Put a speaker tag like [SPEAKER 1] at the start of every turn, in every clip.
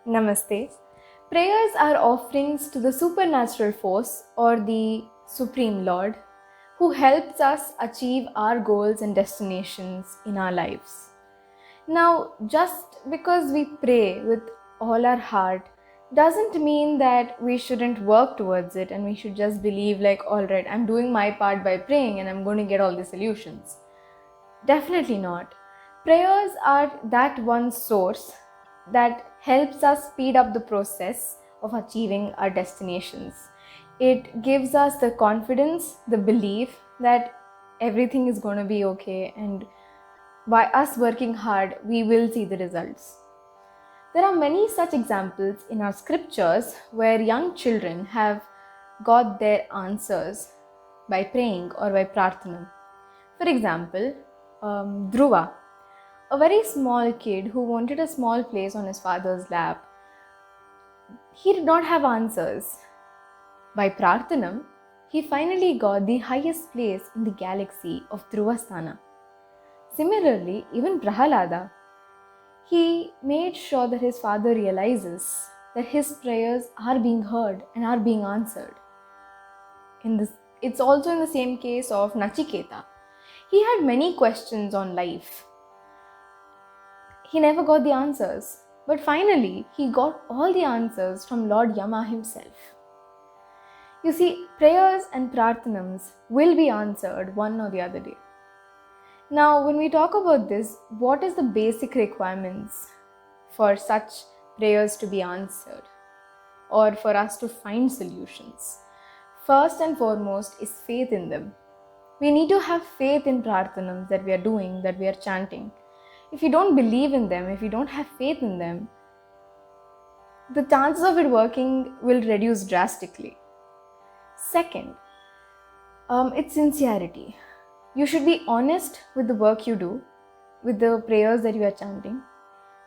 [SPEAKER 1] Namaste. Prayers are offerings to the supernatural force or the Supreme Lord who helps us achieve our goals and destinations in our lives. Now, just because we pray with all our heart doesn't mean that we shouldn't work towards it and we should just believe, like, all right, I'm doing my part by praying and I'm going to get all the solutions. Definitely not. Prayers are that one source that helps us speed up the process of achieving our destinations. It gives us the confidence, the belief that everything is going to be okay, and by us working hard, we will see the results. There are many such examples in our scriptures where young children have got their answers by praying or by prarthana. For example, Dhruva, a very small kid who wanted a small place on his father's lap, he did not have answers. By Prarthanam, he finally got the highest place in the galaxy of Dhruvasthana. Similarly, even Prahalada, he made sure that his father realizes that his prayers are being heard and are being answered. It's also in the same case of Nachiketa. He had many questions on life. He never got the answers, but finally he got all the answers from Lord Yama himself. You see, prayers and prarthanams will be answered one or the other day. Now, when we talk about this, what is the basic requirements for such prayers to be answered or for us to find solutions? First and foremost is faith in them. We need to have faith in prarthanams that we are doing, that we are chanting. If you don't believe in them, if you don't have faith in them, the chances of it working will reduce drastically. Second, it's sincerity. You should be honest with the work you do, with the prayers that you are chanting.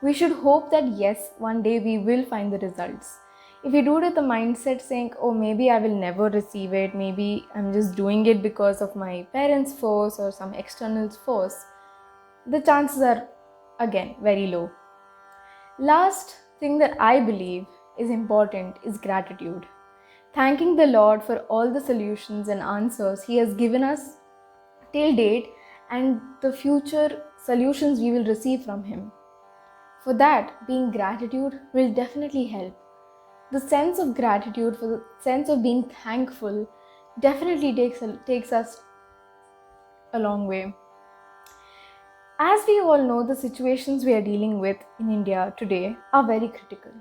[SPEAKER 1] We should hope that yes, one day we will find the results. If we do it with the mindset saying, oh, maybe I will never receive it, maybe I'm just doing it because of my parents' force or some external force, the chances are again very low. Last thing that I believe is important is gratitude. Thanking the Lord for all the solutions and answers He has given us till date and the future solutions we will receive from Him. For that, being gratitude will definitely help. The sense of gratitude, for the sense of being thankful, definitely takes us a long way. As we all know, the situations we are dealing with in India today are very critical.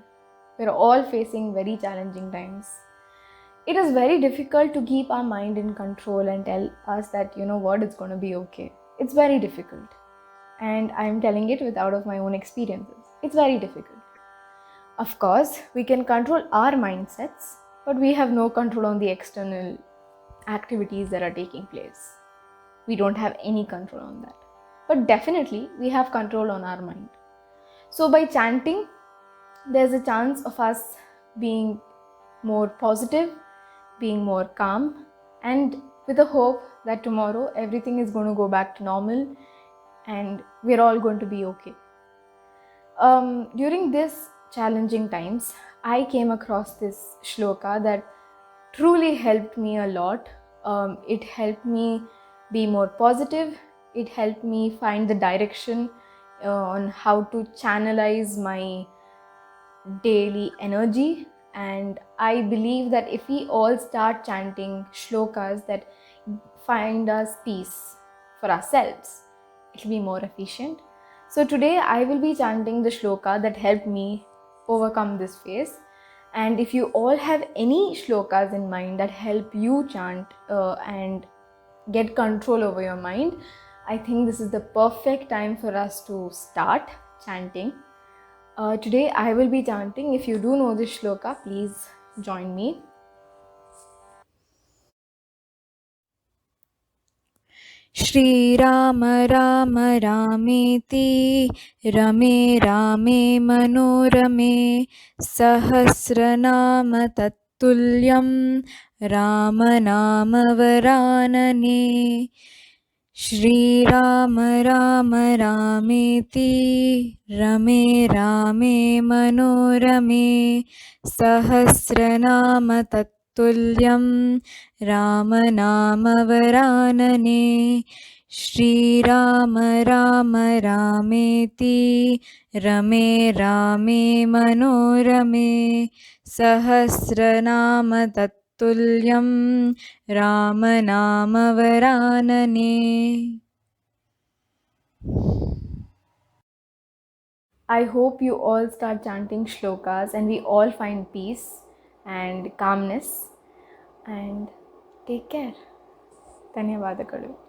[SPEAKER 1] We are all facing very challenging times. It is very difficult to keep our mind in control and tell us that, you know what, it's going to be okay. It's very difficult. And I'm telling it without of my own experiences. It's very difficult. Of course, we can control our mindsets, but we have no control on the external activities that are taking place. We don't have any control on that. But definitely, we have control on our mind. So by chanting, there's a chance of us being more positive, being more calm, and with a hope that tomorrow everything is going to go back to normal and we're all going to be okay. During this challenging times, I came across this shloka that truly helped me a lot. It helped me be more positive. It helped me find the direction on how to channelize my daily energy. And I believe that if we all start chanting shlokas that find us peace for ourselves, it will be more efficient. So today I will be chanting the shloka that helped me overcome this phase. And if you all have any shlokas in mind that help you chant and get control over your mind, I think this is the perfect time for us to start chanting. Today I will be chanting. If you do know this shloka, please join me.
[SPEAKER 2] Shriram Ram रामेति रमे रामे मनोरमे सहस्रनाम तत्तुल्यं रामनामवरानने श्रीराम राम रामेति रमे रामे मनोरमे सहस्रनाम तत्तुल्यं रामनामवरानने श्रीराम राम रामेति रमे रामे मनोरमे सहस्रनाम तत्तुल्यं रामनामवरानने।
[SPEAKER 1] I hope you all start chanting shlokas and we all find peace and calmness, and take care. ಧನ್ಯವಾದಗಳು.